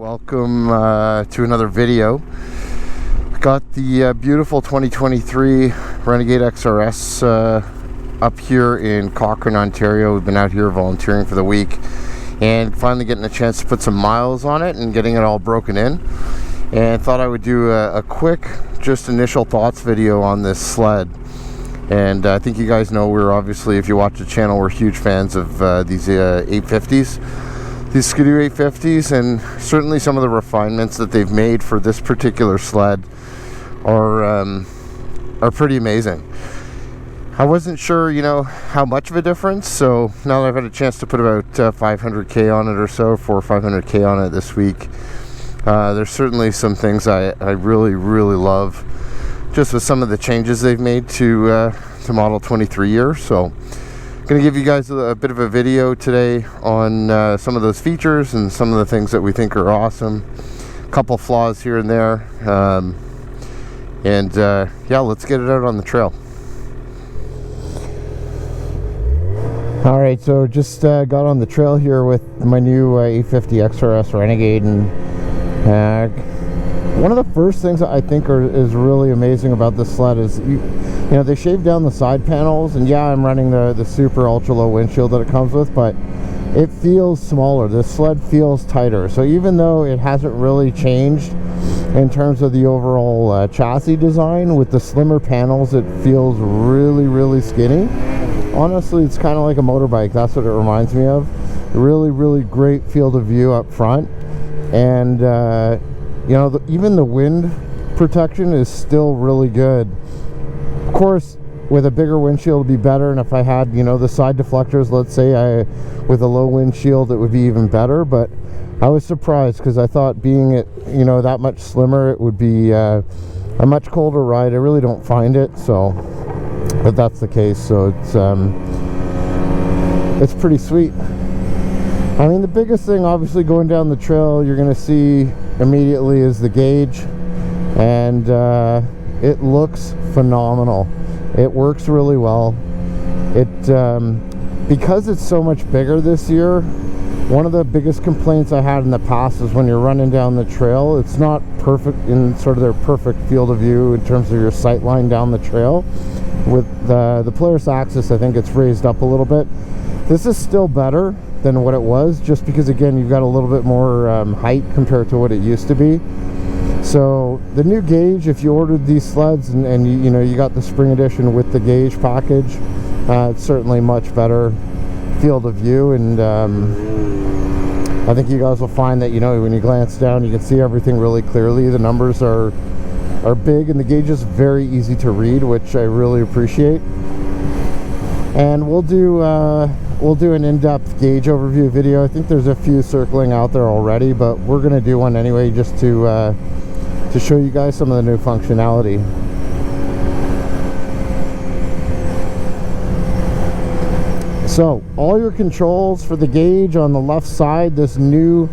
Welcome to another video. Got the beautiful 2023 Renegade XRS up here in Cochrane, Ontario. We've been out here volunteering for the week and finally getting a chance to put some miles on it and getting it all broken in. And thought I would do a quick, just initial thoughts video on this sled. And I think you guys know we're obviously, if you watch the channel, we're huge fans of these 850s. These skidoo 850s, and certainly some of the refinements that they've made for this particular sled are pretty amazing. I wasn't sure, how much of a difference, so now that I've had a chance to put about 500k on it or so, 400 or 500k on it this week, there's certainly some things I really love, just with some of the changes they've made to Model 23 year. So going to give you guys a bit of a video today on some of those features and some of the things that we think are awesome. A couple flaws here and there, yeah, let's get it out on the trail. All right, so just got on the trail here with my new 850 XRS Renegade, and one of the first things that I think is really amazing about this sled is they shaved down the side panels, and yeah, I'm running the super ultra low windshield that it comes with, but it feels smaller. This sled feels tighter. So even though it hasn't really changed in terms of the overall chassis design, with the slimmer panels, it feels really skinny. Honestly, it's kind of like a motorbike. That's what it reminds me of. Really great field of view up front, and even the wind protection is still really good. Of course, with a bigger windshield would be better, and if I had, the side deflectors, let's say, with a low windshield, it would be even better. But I was surprised, because I thought being that much slimmer, it would be a much colder ride. I really don't find it, so, but that's the case. So it's pretty sweet. I mean, the biggest thing, obviously, going down the trail, you're going to see immediately is the gauge, and it looks phenomenal. It works really well. Because it's so much bigger this year, one of the biggest complaints I had in the past is when you're running down the trail, it's not perfect in sort of their perfect field of view in terms of your sight line down the trail. With the Polaris axis, I think it's raised up a little bit. This is still better than what it was, just because, again, you've got a little bit more height compared to what it used to be. So the new gauge, if you ordered these sleds and you got the spring edition with the gauge package, it's certainly much better field of view, and I think you guys will find that when you glance down, you can see everything really clearly. The numbers are big, and the gauge is very easy to read, which I really appreciate. And we'll do an in-depth gauge overview video. I think there's a few circling out there already, but we're going to do one anyway, just to show you guys some of the new functionality. So all your controls for the gauge on the left side, this new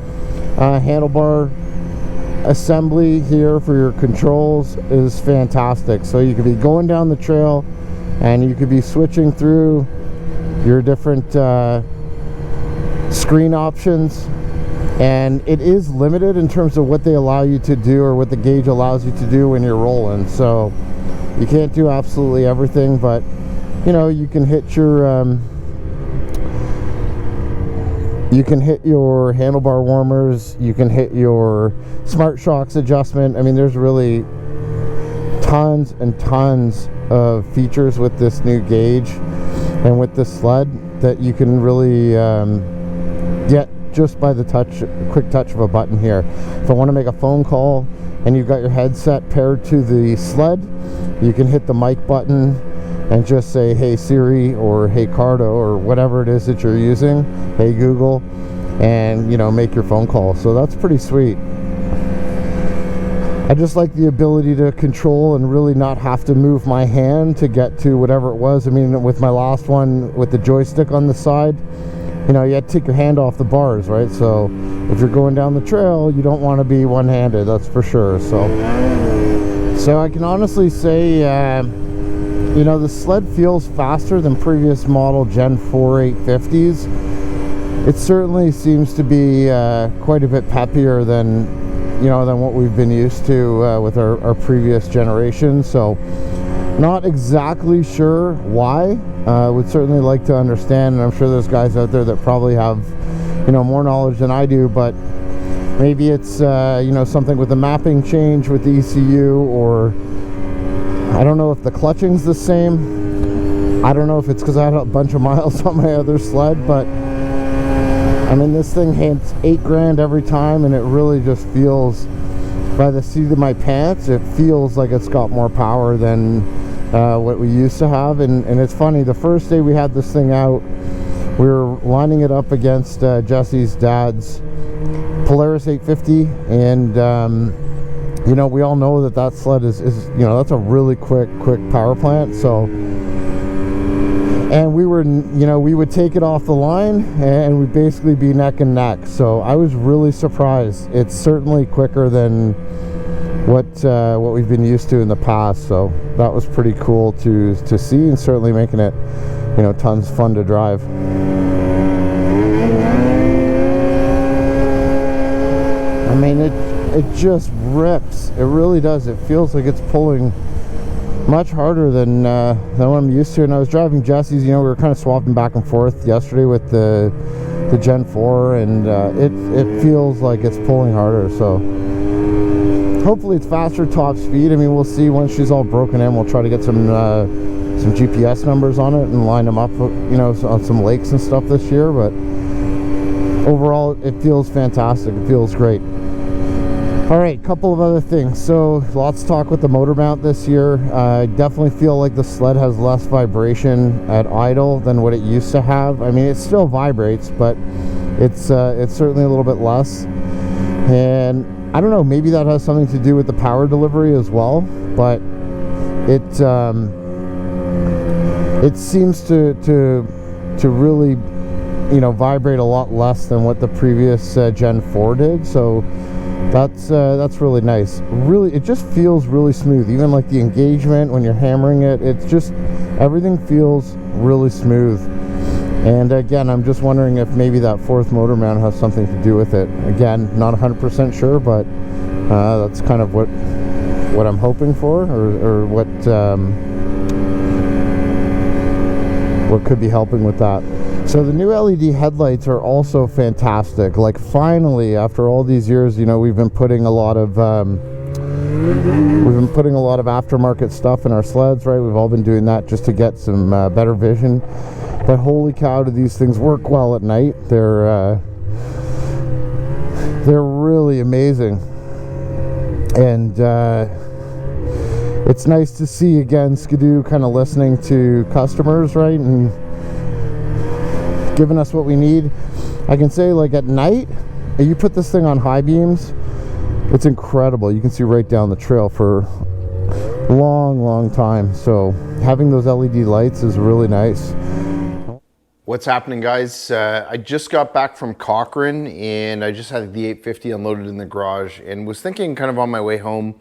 handlebar assembly here for your controls is fantastic. So you could be going down the trail and you could be switching through your different screen options, and it is limited in terms of what they allow you to do, or what the gauge allows you to do when you're rolling. So you can't do absolutely everything, but you can hit your handlebar warmers, you can hit your smart shocks adjustment. I mean, there's really tons and tons of features with this new gauge and with this sled that you can really get just by the quick touch of a button here. If I want to make a phone call and you've got your headset paired to the sled, you can hit the mic button and just say, "Hey Siri," or "Hey Cardo," or whatever it is that you're using, "Hey Google," and make your phone call. So that's pretty sweet. I just like the ability to control and really not have to move my hand to get to whatever it was. I mean, with my last one with the joystick on the side, you had to take your hand off the bars, right? So if you're going down the trail, you don't want to be one-handed, that's for sure. So I can honestly say, the sled feels faster than previous model Gen4 850s. it certainly seems to be quite a bit peppier than, you know, than what we've been used to with our previous generation. So not exactly sure why. Would certainly like to understand, and I'm sure there's guys out there that probably have, you know, more knowledge than I do, but maybe it's you know, something with the mapping change with the ECU, or I don't know if the clutching's the same. I don't know if it's because I had a bunch of miles on my other sled, but I mean, this thing hits 8 grand every time, and it really just feels, by the seat of my pants, it feels like it's got more power than what we used to have. And it's funny, the first day we had this thing out, we were lining it up against Jesse's dad's Polaris 850, and you know, we all know that that sled is, you know, that's a really quick power plant. So, and we were, you know, we would take it off the line and we'd basically be neck and neck. So I was really surprised. It's certainly quicker than what we've been used to in the past. So that was pretty cool to see, and certainly making it, you know, tons fun to drive. I mean, it just rips. It really does. It feels like it's pulling much harder than what I'm used to. And I was driving Jesse's, you know, we were kind of swapping back and forth yesterday with the Gen4, and it feels like it's pulling harder. So hopefully it's faster top speed. I mean, we'll see once she's all broken in. We'll try to get some GPS numbers on it and line them up, you know, on some lakes and stuff this year. But overall, it feels fantastic. It feels great. All right, couple of other things. So lots of talk with the motor mount this year. I definitely feel like the sled has less vibration at idle than what it used to have. I mean, it still vibrates, but it's certainly a little bit less. And I don't know, maybe that has something to do with the power delivery as well, but it seems to really, you know, vibrate a lot less than what the previous Gen 4 did. So that's really nice. Really, it just feels really smooth. Even like the engagement when you're hammering it, it's just, everything feels really smooth. And again, I'm just wondering if maybe that fourth motor mount has something to do with it. Again, not 100% sure, but that's kind of what I'm hoping for, or what could be helping with that. So the new LED headlights are also fantastic. Like, finally, after all these years, you know, we've been putting a lot of aftermarket stuff in our sleds, right? We've all been doing that just to get some better vision. But holy cow, do these things work well at night? They're really amazing. And it's nice to see, again, Skidoo kind of listening to customers, right, and giving us what we need. I can say, like, at night, if you put this thing on high beams, it's incredible. You can see right down the trail for a long time. So having those LED lights is really nice. What's happening, guys? I just got back from Cochrane, and I just had the 850 unloaded in the garage, and was thinking kind of on my way home,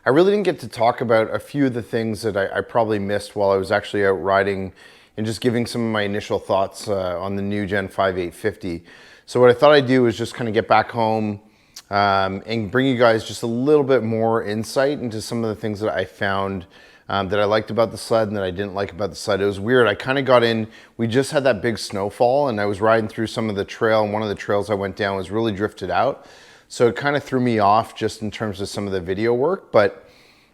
I really didn't get to talk about a few of the things that I probably missed while I was actually out riding, and just giving some of my initial thoughts on the new Gen 5 850. So what I thought I'd do is just kind of get back home and bring you guys just a little bit more insight into some of the things that I found that I liked about the sled and that I didn't like about the sled. It was weird. I kind of got in, we just had that big snowfall, and I was riding through some of the trail, and one of the trails I went down was really drifted out. So it kind of threw me off just in terms of some of the video work. But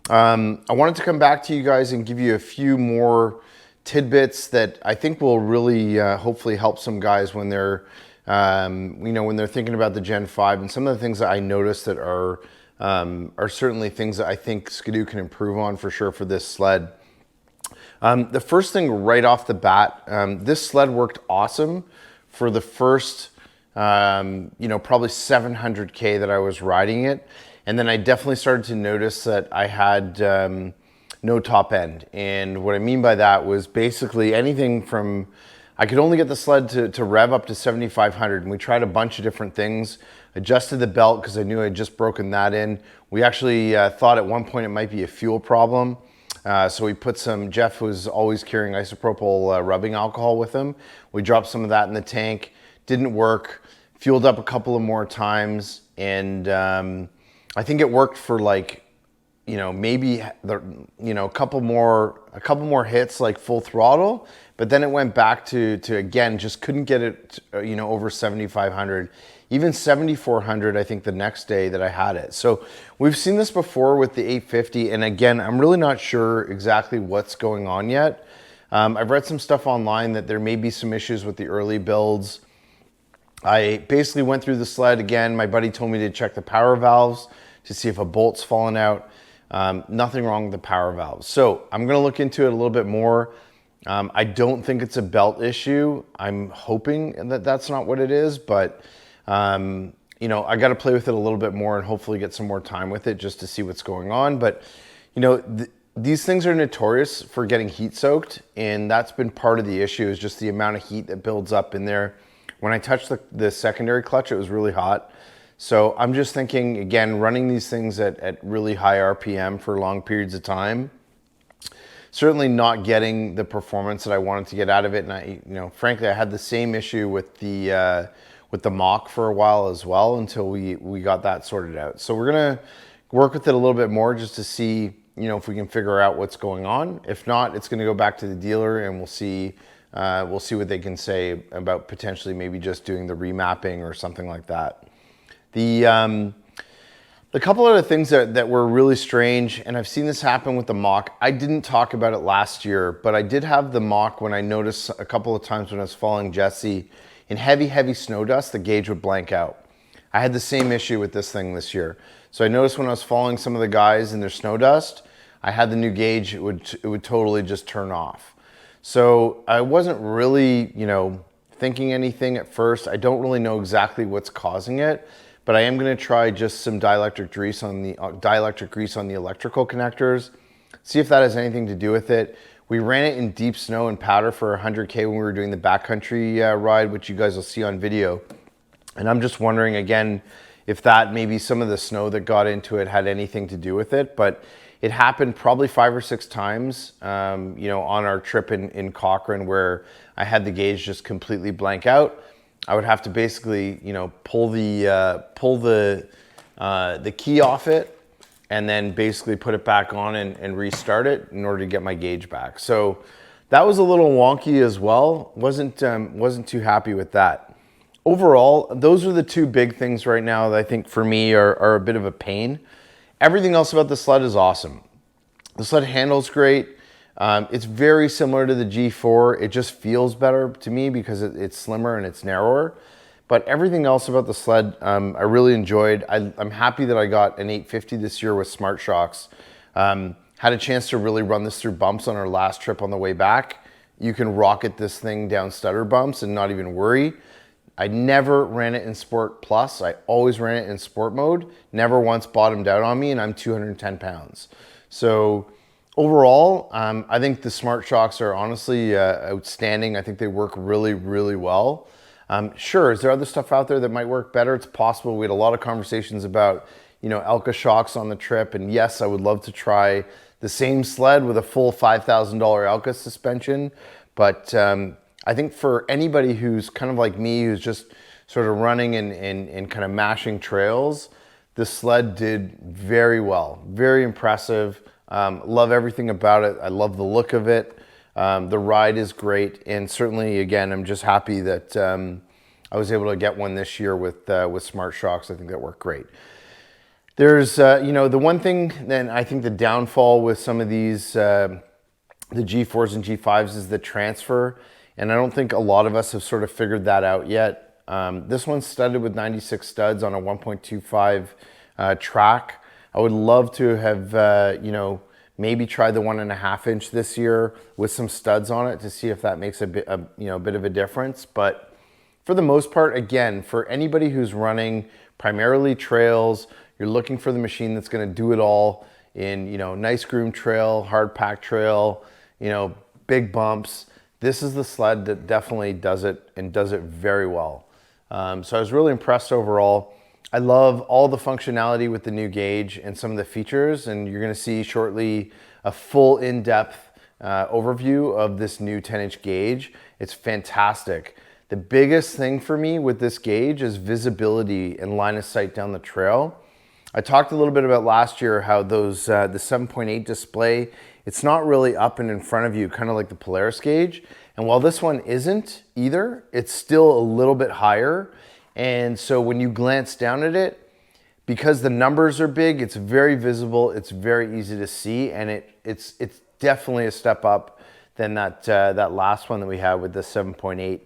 I wanted to come back to you guys and give you a few more tidbits that I think will really hopefully help some guys when they're you know, when they're thinking about the Gen 5, and some of the things that I noticed that are certainly things that I think Skidoo can improve on for sure for this sled. The first thing right off the bat, this sled worked awesome for the first you know, probably 700K that I was riding it, and then I definitely started to notice that I had no top end. And what I mean by that was basically anything from, I could only get the sled to rev up to 7,500, and we tried a bunch of different things. Adjusted the belt because I knew I had just broken that in. We actually thought at one point it might be a fuel problem. So we put some, Jeff was always carrying isopropyl rubbing alcohol with him. We dropped some of that in the tank, didn't work. Fueled up a couple of more times, and I think it worked for like, maybe a couple more hits, like full throttle, but then it went back to again, just couldn't get it, over 7,500, even 7,400, I think the next day that I had it. So we've seen this before with the 850. And again, I'm really not sure exactly what's going on yet. I've read some stuff online that there may be some issues with the early builds. I basically went through the sled again. My buddy told me to check the power valves to see if a bolt's fallen out. Nothing wrong with the power valves. So I'm gonna look into it a little bit more. I don't think it's a belt issue. I'm hoping that that's not what it is, but I got to play with it a little bit more and hopefully get some more time with it just to see what's going on. But these things are notorious for getting heat soaked, and that's been part of the issue, is just the amount of heat that builds up in there. When I touched the secondary clutch, it was really hot. So I'm just thinking, again, running these things at really high RPM for long periods of time, certainly not getting the performance that I wanted to get out of it. And I, frankly, I had the same issue with the Mach for a while as well, until we got that sorted out. So we're gonna work with it a little bit more just to see, if we can figure out what's going on. If not, it's gonna go back to the dealer, and we'll see what they can say about potentially maybe just doing the remapping or something like that. The couple other things that were really strange, and I've seen this happen with the Mach. I didn't talk about it last year, but I did have the Mach when I noticed a couple of times when I was following Jesse in heavy snow dust, the gauge would blank out. I had the same issue with this thing this year. So I noticed when I was following some of the guys in their snow dust, I had the new gauge, it would totally just turn off. So I wasn't really, thinking anything at first. I don't really know exactly what's causing it, but I am gonna try just some dielectric grease on the electrical connectors, see if that has anything to do with it. We ran it in deep snow and powder for 100K when we were doing the backcountry ride, which you guys will see on video. And I'm just wondering again, if that maybe some of the snow that got into it had anything to do with it. But it happened probably 5 or 6 times, on our trip in Cochrane, where I had the gauge just completely blank out. I would have to basically, pull the key off it, and then basically put it back on and restart it in order to get my gauge back. So that was a little wonky as well. Wasn't too happy with that. Overall, those are the two big things right now that I think for me are a bit of a pain. Everything else about the sled is awesome. The sled handles great. It's very similar to the G4. It just feels better to me because it's slimmer and it's narrower. But everything else about the sled, I really enjoyed. I'm happy that I got an 850 this year with Smart Shocks. Had a chance to really run this through bumps on our last trip on the way back. You can rocket this thing down stutter bumps and not even worry. I never ran it in Sport Plus. I always ran it in sport mode. Never once bottomed out on me, and I'm 210 pounds. So overall, I think the Smart Shocks are honestly outstanding. I think they work really, really well. Sure, is there other stuff out there that might work better? It's possible. We had a lot of conversations about, Elka shocks on the trip. And yes, I would love to try the same sled with a full $5,000 Elka suspension. But I think for anybody who's kind of like me, who's just sort of running and kind of mashing trails, the sled did very well. Very impressive. Love everything about it. I love the look of it. The ride is great, and certainly, again, I'm just happy that I was able to get one this year with Smart Shocks. I think that worked great. There's, the one thing, then I think the downfall with some of these, the G4s and G5s is the transfer, and I don't think a lot of us have sort of figured that out yet. This one's studded with 96 studs on a 1.25 track. I would love to have, maybe try the 1.5 inch this year with some studs on it to see if that makes a bit of a difference. But for the most part, again, for anybody who's running primarily trails, you're looking for the machine that's going to do it all in, nice groomed trail, hard packed trail, big bumps. This is the sled that definitely does it, and does it very well. So I was really impressed overall. I love all the functionality with the new gauge and some of the features, and you're going to see shortly a full in-depth overview of this new 10-inch gauge. It's fantastic. The biggest thing for me with this gauge is visibility and line of sight down the trail. I talked a little bit about last year how those the 7.8 display, it's not really up and in front of you, kind of like the Polaris gauge. And while this one isn't either, it's still a little bit higher. And so when you glance down at it, because the numbers are big, it's very visible, it's very easy to see, and it's definitely a step up than that last one that we had with the 7.8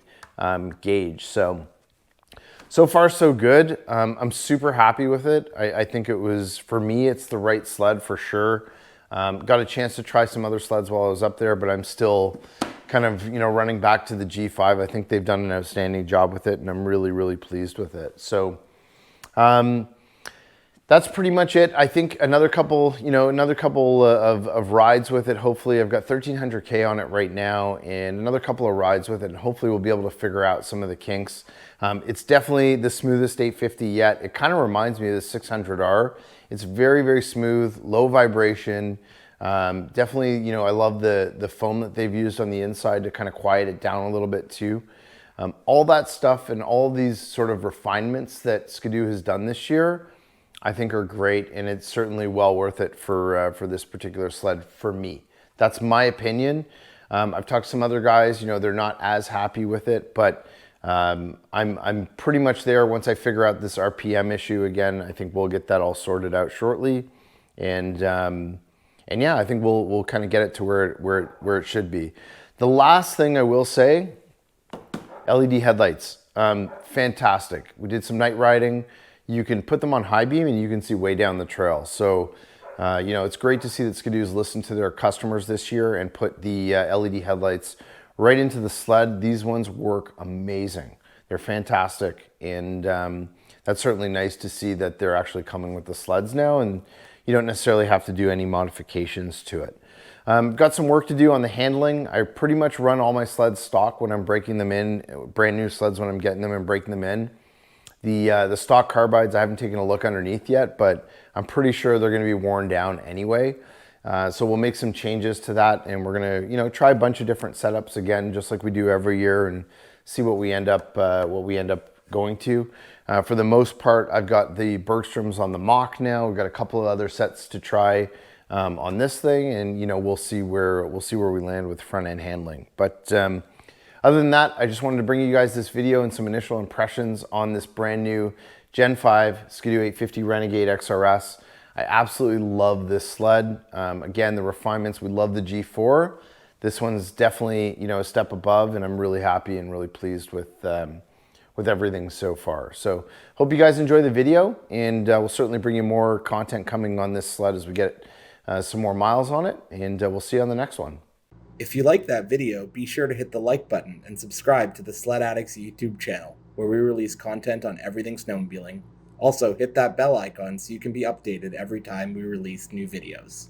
gauge. So far so good. I'm super happy with it. I think it was, for me, it's the right sled for sure. Got a chance to try some other sleds while I was up there, but I'm still kind of, running back to the G5. I think they've done an outstanding job with it, and I'm really, really pleased with it. So that's pretty much it. I think another couple of rides with it. Hopefully I've got 1300K on it right now, and another couple of rides with it, and hopefully we'll be able to figure out some of the kinks. It's definitely the smoothest 850 yet. It kind of reminds me of the 600R. It's very, very smooth, low vibration. Definitely, I love the foam that they've used on the inside to kind of quiet it down a little bit too. All that stuff and all these sort of refinements that Skidoo has done this year, I think are great, and it's certainly well worth it for this particular sled for me. That's my opinion. I've talked to some other guys, they're not as happy with it, but I'm pretty much there. Once I figure out this RPM issue again, I think we'll get that all sorted out shortly, and yeah, I think we'll kind of get it to where it should be. The last thing I will say, LED headlights, fantastic. We did some night riding. You can put them on high beam and you can see way down the trail. So, it's great to see that Skidoo's listened to their customers this year and put the LED headlights right into the sled. These ones work amazing. They're fantastic. And that's certainly nice to see that they're actually coming with the sleds now, and you don't necessarily have to do any modifications to it. Got some work to do on the handling. I pretty much run all my sleds stock when I'm breaking them in, brand new sleds when I'm getting them and breaking them in. The stock carbides, I haven't taken a look underneath yet, but I'm pretty sure they're going to be worn down anyway. So we'll make some changes to that, and we're going to, try a bunch of different setups again, just like we do every year, and see what we end up going to. For the most part, I've got the Bergstroms on the mock now. We've got a couple of other sets to try on this thing, and we'll see where we land with front end handling. But other than that, I just wanted to bring you guys this video and some initial impressions on this brand new Gen 5 Skidoo 850 Renegade XRS. I absolutely love this sled. Again, the refinements, we love the G4. This one's definitely, a step above, and I'm really happy and really pleased with everything so far. So hope you guys enjoy the video, and we'll certainly bring you more content coming on this sled as we get some more miles on it, and we'll see you on the next one. If you liked that video, be sure to hit the like button and subscribe to the Sledaddicz YouTube channel, where we release content on everything snowmobiling. Also, hit that bell icon so you can be updated every time we release new videos.